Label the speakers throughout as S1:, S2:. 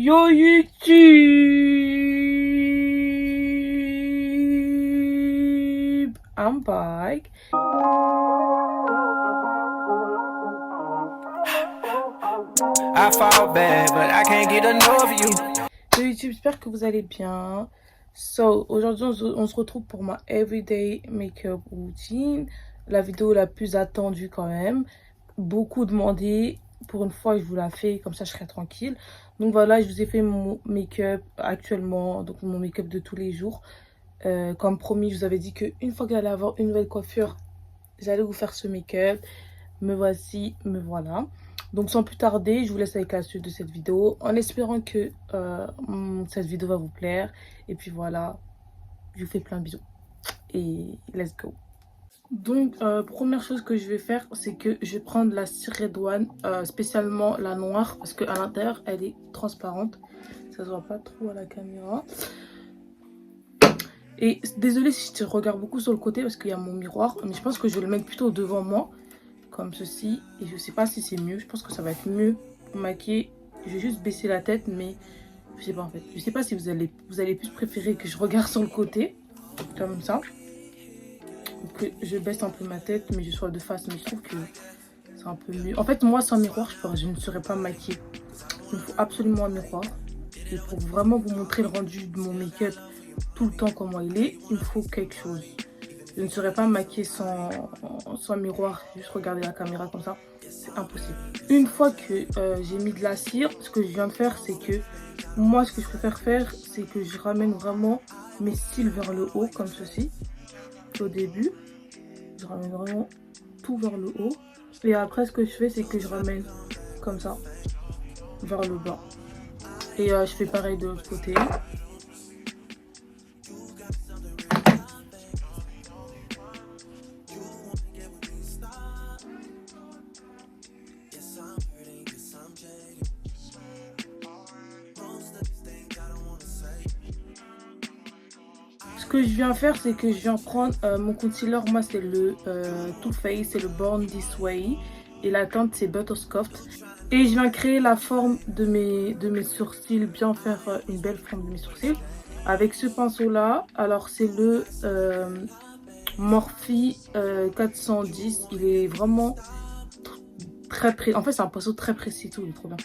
S1: Yo YouTube, I'm back. I fall bad, but I can't get enough of you. Yo YouTube, j'espère que vous allez bien. So, aujourd'hui on se retrouve pour ma everyday makeup routine, la vidéo la plus attendue quand même. Beaucoup demandé. Pour une fois, je vous la fais, comme ça je serai tranquille. Donc voilà, je vous ai fait mon make-up actuellement, donc mon make-up de tous les jours. Comme promis, je vous avais dit qu'une fois que j'allais avoir une nouvelle coiffure, j'allais vous faire ce make-up. Me voici, me voilà. Donc sans plus tarder, je vous laisse avec la suite de cette vidéo, en espérant que cette vidéo va vous plaire. Et puis voilà, je vous fais plein de bisous. Et let's go. Donc, première chose que je vais faire, c'est que je vais prendre la cire Redouane, spécialement la noire, parce qu'à l'intérieur, elle est transparente. Ça se voit pas trop à la caméra. Et désolée si je te regarde beaucoup sur le côté, parce qu'il y a mon miroir. Mais je pense que je vais le mettre plutôt devant moi, comme ceci. Et je sais pas si c'est mieux. Je pense que ça va être mieux pour maquiller. Je vais juste baisser la tête, mais je sais pas en fait. Je sais pas si vous allez plus préférer que je regarde sur le côté, comme ça. Que je baisse un peu ma tête, mais je sois de face, mais je trouve que c'est un peu mieux. En fait, moi, sans miroir, je ne serais pas maquillée. Il me faut absolument un miroir. Et pour vraiment vous montrer le rendu de mon make-up tout le temps comment il est, il me faut quelque chose. Je ne serais pas maquillée sans miroir, juste regarder la caméra comme ça. C'est impossible. Une fois que j'ai mis de la cire, ce que je viens de faire, c'est que moi, ce que je préfère faire, c'est que je ramène vraiment mes cils vers le haut, comme ceci. Au début, je ramène vraiment tout vers le haut. Et après, ce que je fais, c'est que je ramène comme ça, vers le bas. Et je fais pareil de l'autre côté. Ce que je viens faire, c'est que je viens prendre mon concealer. Moi, c'est le Too Faced, c'est le Born This Way. Et la teinte, c'est Butterscotch. Et je viens créer la forme de mes sourcils, bien faire une belle forme de mes sourcils. Avec ce pinceau-là, alors c'est le Morphe 410. Il est vraiment très précis. En fait, c'est un pinceau très précis, tout, il est trop bien.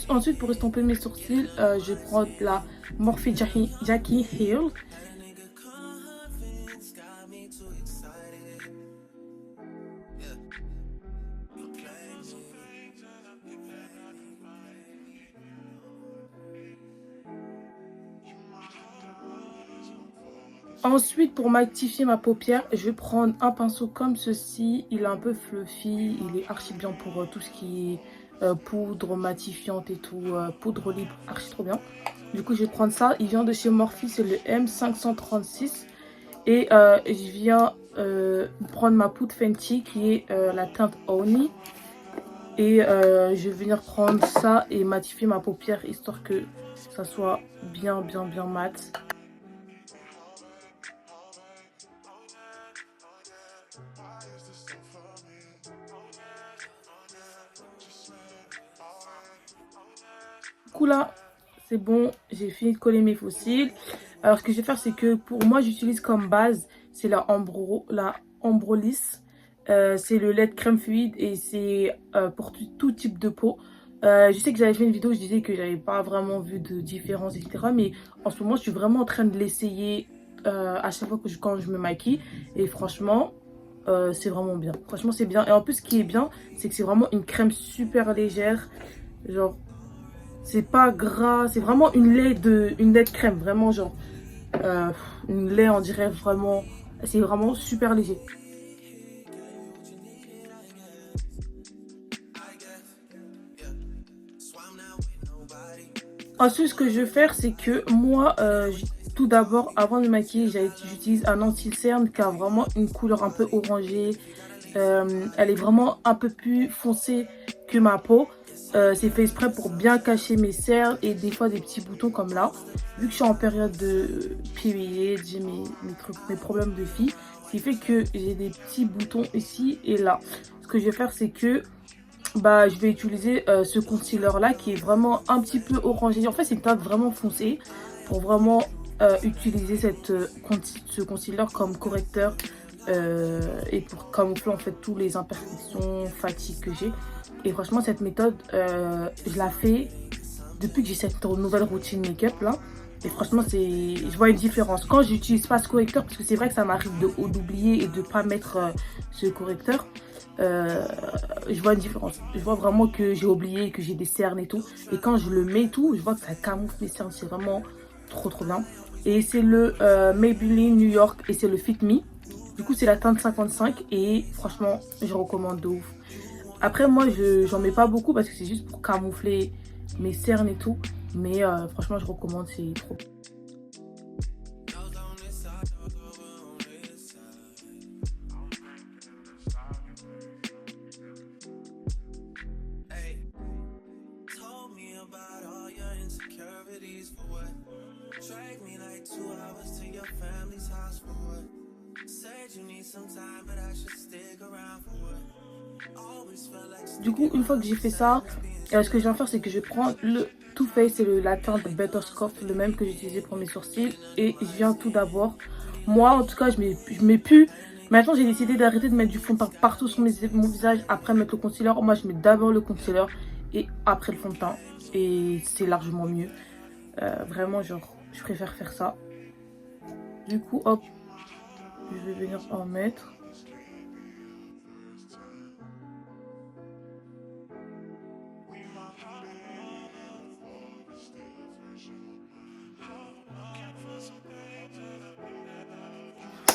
S1: Ensuite, pour estomper mes sourcils, je vais prendre la Morphe Jackie Hill. Ensuite, pour m'actifier ma paupière, je vais prendre un pinceau comme ceci. Il est un peu fluffy, il est archi bien pour tout ce qui est poudre matifiante et tout, poudre libre, archi trop bien. Du coup, je vais prendre ça. Il vient de chez Morphe, c'est le M536. Et je viens prendre ma poudre Fenty qui est la teinte Honey. Et je vais venir prendre ça et matifier ma paupière histoire que ça soit bien mat. Du coup là, c'est bon, j'ai fini de coller mes faux cils. Alors ce que je vais faire, c'est que pour moi, j'utilise comme base, c'est la Ambrolis. C'est le lait de crème fluide et c'est pour tout type de peau. Je sais que j'avais fait une vidéo, je disais que j'avais pas vraiment vu de différence, etc. Mais en ce moment, je suis vraiment en train de l'essayer à chaque fois quand je me maquille. Et franchement, c'est vraiment bien. Franchement, c'est bien. Et en plus, ce qui est bien, c'est que c'est vraiment une crème super légère. Genre, c'est pas gras, c'est vraiment une lait de crème, vraiment genre une lait, on dirait vraiment, c'est vraiment super léger. Ensuite, ce que je vais faire, c'est que moi, tout d'abord, avant de me maquiller, j'utilise un anti-cerne qui a vraiment une couleur un peu orangée. Elle est vraiment un peu plus foncée que ma peau. C'est fait exprès pour bien cacher mes cernes et des fois des petits boutons comme là. Vu que je suis en période de period, j'ai mes problèmes de fille. Ce qui fait que j'ai des petits boutons ici et là. Ce que je vais faire, c'est que je vais utiliser ce concealer là qui est vraiment un petit peu orangé. En fait, c'est une teinte vraiment foncée pour vraiment utiliser ce concealer comme correcteur et pour camoufler en fait tous les imperfections, fatigues que j'ai. Et franchement, cette méthode, je la fais depuis que j'ai cette nouvelle routine make-up là. Et franchement, je vois une différence. Quand j'utilise pas ce correcteur, parce que c'est vrai que ça m'arrive d'oublier et de pas mettre ce correcteur, je vois une différence. Je vois vraiment que j'ai oublié, que j'ai des cernes et tout. Et quand je le mets et tout, je vois que ça camoufle mes cernes. C'est vraiment trop bien. Et c'est le Maybelline New York et c'est le Fit Me. Du coup, c'est la teinte 55 et franchement, je recommande de ouf. Après, moi, j'en mets pas beaucoup parce que c'est juste pour camoufler mes cernes et tout. Mais franchement, je recommande, c'est trop. Du coup, une fois que j'ai fait ça, ce que je viens faire, c'est que je prends le Too Faced et la teinte Butterscotch, le même que j'utilisais pour mes sourcils. Et je viens tout d'abord. Moi, en tout cas, je mets plus. Maintenant, j'ai décidé d'arrêter de mettre du fond de teint partout sur mon visage après mettre le concealer. Moi, je mets d'abord le concealer et après le fond de teint. Et c'est largement mieux. Vraiment, genre, je préfère faire ça. Du coup, hop, je vais venir en mettre.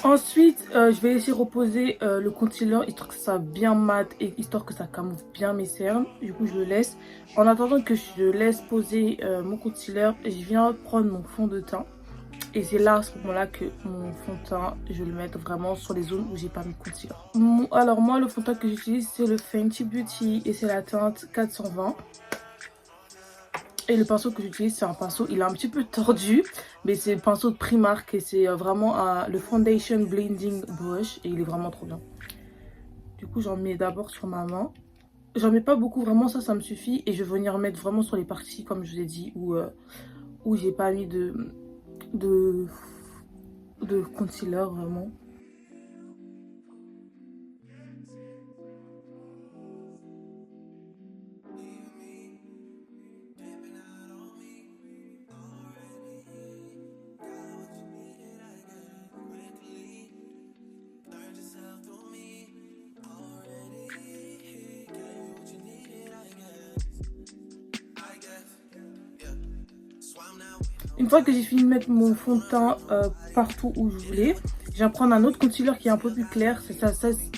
S1: Ensuite, je vais laisser reposer le concealer histoire que ça soit bien mat et histoire que ça camoufle bien mes cernes. Du coup, je le laisse. En attendant que je laisse poser mon concealer, je viens prendre mon fond de teint. Et c'est là, à ce moment-là, que mon fond de teint, je vais le mettre vraiment sur les zones où j'ai pas mis de concealer. Alors moi, le fond de teint que j'utilise, c'est le Fenty Beauty et c'est la teinte 420. Et le pinceau que j'utilise, c'est un pinceau, il est un petit peu tordu, mais c'est le pinceau de Primark et c'est vraiment le Foundation Blending Brush et il est vraiment trop bien. Du coup, j'en mets d'abord sur ma main. J'en mets pas beaucoup, vraiment ça me suffit. Et je vais venir mettre vraiment sur les parties, comme je vous ai dit, où j'ai pas mis de concealer vraiment. Une fois que j'ai fini de mettre mon fond de teint partout où je voulais, je viens prendre un autre concealer qui est un peu plus clair.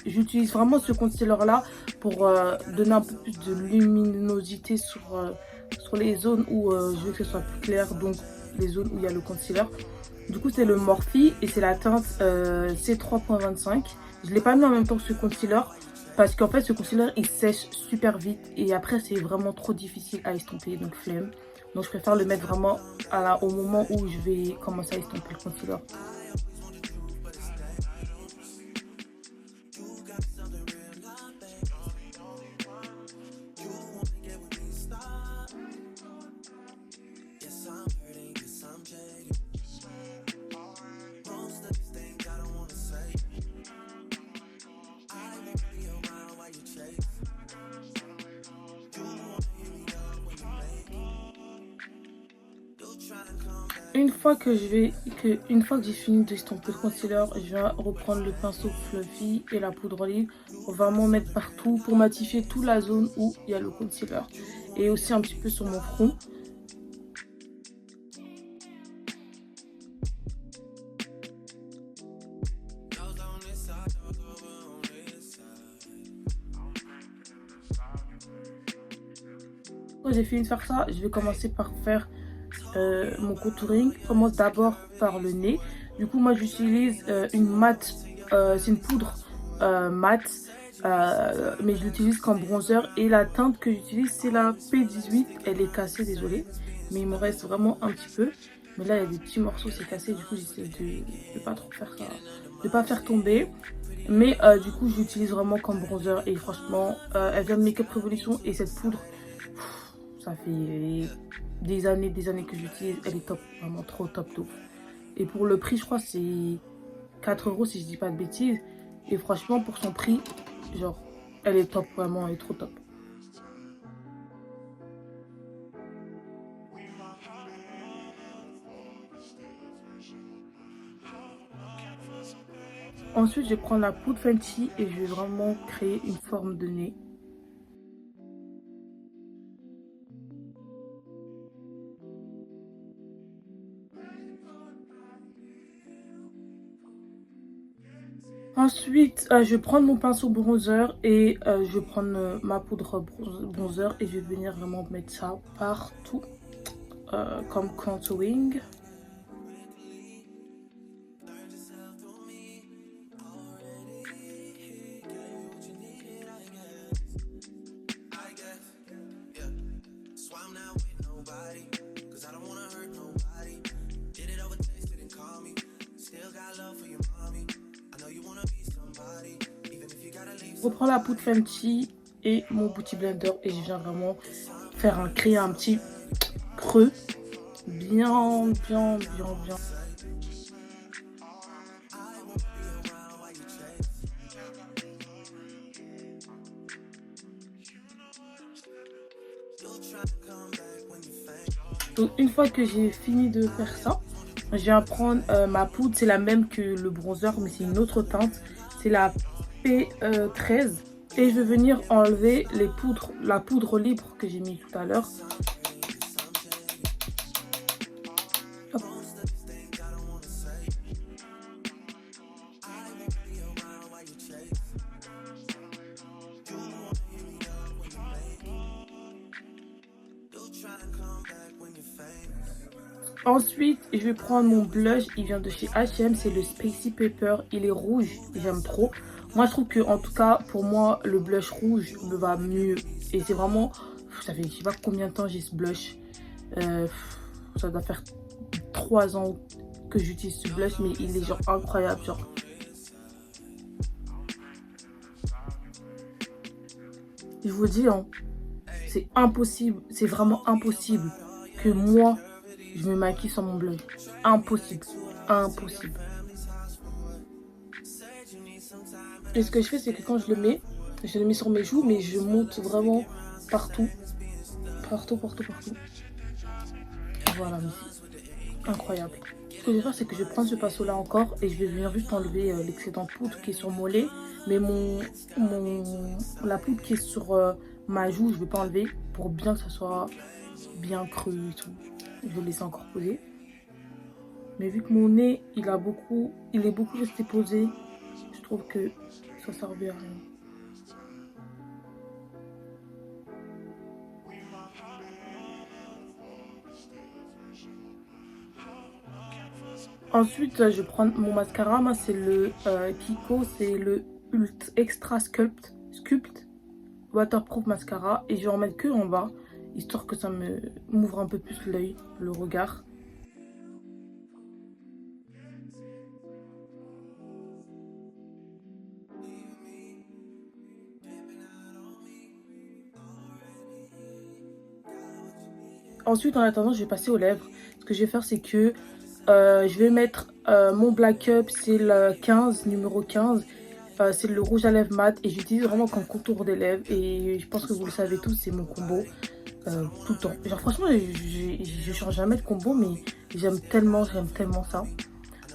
S1: J'utilise vraiment ce concealer là pour donner un peu plus de luminosité sur les zones où je veux que ce soit plus clair, donc les zones où il y a le concealer. Du coup, c'est le Morphe et c'est la teinte C3.25. Je ne l'ai pas mis en même temps que ce concealer parce qu'en fait, ce concealer il sèche super vite et après, c'est vraiment trop difficile à estomper, donc flemme. Donc je préfère le mettre vraiment au moment où je vais commencer à estomper le concealer. Une fois que j'ai fini d'estomper le concealer, je vais reprendre le pinceau fluffy et la poudre olive pour vraiment mettre partout pour matifier toute la zone où il y a le concealer et aussi un petit peu sur mon front. Quand j'ai fini de faire ça, je vais commencer par faire mon contouring. Je commence d'abord par le nez. Du coup, moi, j'utilise une mat, c'est une poudre mat, mais je l'utilise comme bronzer. Et la teinte que j'utilise, c'est la P18. Elle est cassée, désolée, mais il me reste vraiment un petit peu. Mais là, il y a des petits morceaux, c'est cassé. Du coup, j'essaie de pas trop faire ça, de pas faire tomber. Mais du coup, je l'utilise vraiment comme bronzer. Et franchement, elle vient de Make Up Revolution. Et cette poudre, ça fait des années que j'utilise. Elle est top, vraiment trop top, top. Et pour le prix, je crois c'est 4 € si je dis pas de bêtises. Et franchement, pour son prix, genre, elle est top, vraiment, elle est trop top. Ensuite, je vais prendre la poudre Fenty et je vais vraiment créer une forme de nez. Ensuite, je vais prendre mon pinceau bronzer et je vais prendre ma poudre bronzer et je vais venir vraiment mettre ça partout comme contouring. Je reprends la poudre Fenty et mon Beauty Blender et je viens vraiment créer un petit creux bien, bien, bien, bien. Donc une fois que j'ai fini de faire ça, je viens prendre ma poudre, c'est la même que le bronzer mais c'est une autre teinte, c'est la P13 et je vais venir enlever la poudre libre que j'ai mis tout à l'heure. Ensuite, je vais prendre mon blush, il vient de chez H&M, c'est le Spicy Pepper, il est rouge, j'aime trop. Moi, je trouve que, en tout cas, pour moi, le blush rouge me va mieux. Et c'est vraiment, ça fait, je sais pas combien de temps j'ai ce blush. Ça doit faire 3 ans que j'utilise ce blush, mais il est genre incroyable, genre. Je vous dis, hein, c'est impossible, c'est vraiment impossible que moi, je me maquille sans mon blush. Impossible. Impossible. Et ce que je fais, c'est que quand je le mets sur mes joues, mais je monte vraiment partout. Partout, partout, partout. Voilà, incroyable. Ce que je vais faire, c'est que je vais prendre ce pinceau-là encore et je vais venir juste enlever l'excédent de poudre qui est sur mon lait. Mais la poudre qui est sur ma joue, je ne vais pas enlever pour bien que ça soit bien creux et tout. Je vais laisser encore poser. Mais vu que mon nez, il est beaucoup resté posé, je trouve que ça servait à rien. Ensuite, je vais prendre mon mascara. Moi, c'est le Kiko, c'est le Extra Sculpt Waterproof Mascara. Et je vais en mettre que en bas, histoire que ça m'ouvre un peu plus l'œil, le regard. Ensuite, en attendant, je vais passer aux lèvres. Ce que je vais faire, c'est que je vais mettre mon Black Up, c'est le 15, numéro 15. C'est le rouge à lèvres mat et j'utilise vraiment comme contour des lèvres. Et je pense que vous le savez tous, c'est mon combo tout le temps. Genre franchement, je change jamais de combo, mais j'aime tellement ça.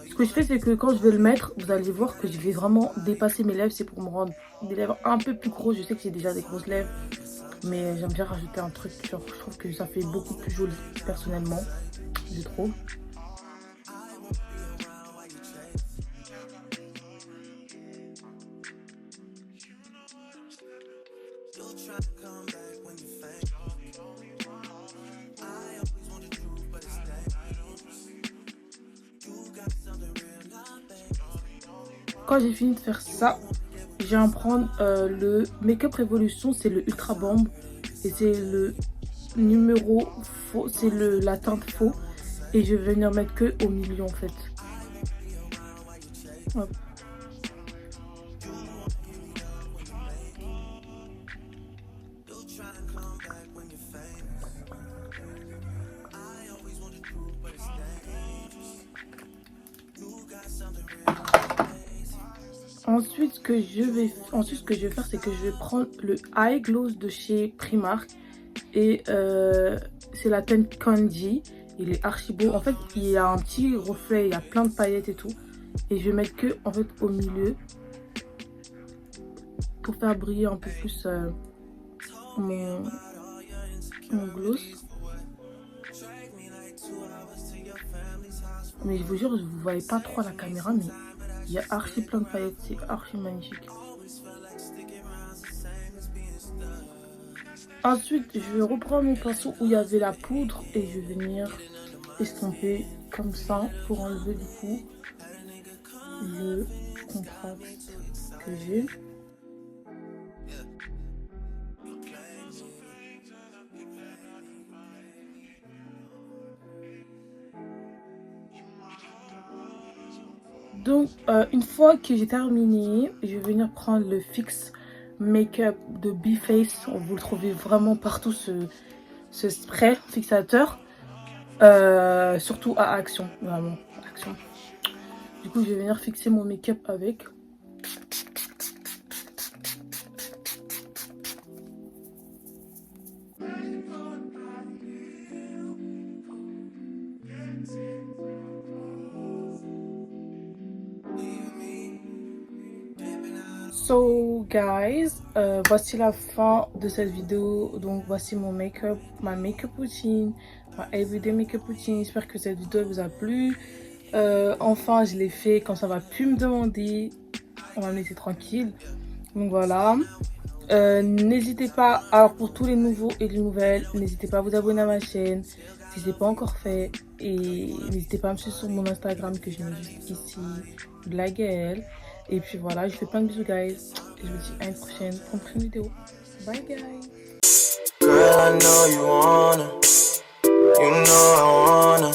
S1: Ce que je fais, c'est que quand je vais le mettre, vous allez voir que je vais vraiment dépasser mes lèvres. C'est pour me rendre des lèvres un peu plus grosses. Je sais que j'ai déjà des grosses lèvres, mais j'aime bien rajouter un truc. Genre, je trouve que ça fait beaucoup plus joli, personnellement. Je trouve. quand j'ai fini de faire ça, je viens prendre le Make-up Revolution, c'est le Ultra Bomb. Et c'est le numéro faux, c'est la teinte faux. Et je vais venir mettre que au milieu en fait. Hop. Ensuite, ce que je vais faire, c'est que je vais prendre le Eye Gloss de chez Primark. Et c'est la teinte Candy. Il est archi beau. En fait, il y a un petit reflet, il y a plein de paillettes et tout. Et je vais mettre que en fait au milieu pour faire briller un peu plus mon gloss. Mais je vous jure, vous voyez pas trop à la caméra, mais il y a archi plein de paillettes, c'est archi magnifique. Ensuite, je vais reprendre mon pinceau où il y avait la poudre et je vais venir estomper comme ça pour enlever du coup le contraste que j'ai. Donc, une fois que j'ai terminé, je vais venir prendre le Fix Make-up de Be Face. Vous le trouvez vraiment partout, ce spray fixateur. Surtout à Action, vraiment, Action. Du coup, je vais venir fixer mon make-up avec. So guys, voici la fin de cette vidéo. Donc voici mon make-up, ma make-up routine, ma everyday make-up routine. J'espère que cette vidéo vous a plu. Enfin, je l'ai fait quand ça va plus me demander. On va me laisser tranquille. Donc voilà. N'hésitez pas, alors pour tous les nouveaux et les nouvelles, n'hésitez pas à vous abonner à ma chaîne si ce n'est pas encore fait. Et n'hésitez pas à me suivre sur mon Instagram que je mets juste ici, Blagaël. Et puis voilà, je vous fais plein de bisous guys. Et je vous dis à une prochaine vidéo. Bye guys. Girl, I know you wanna,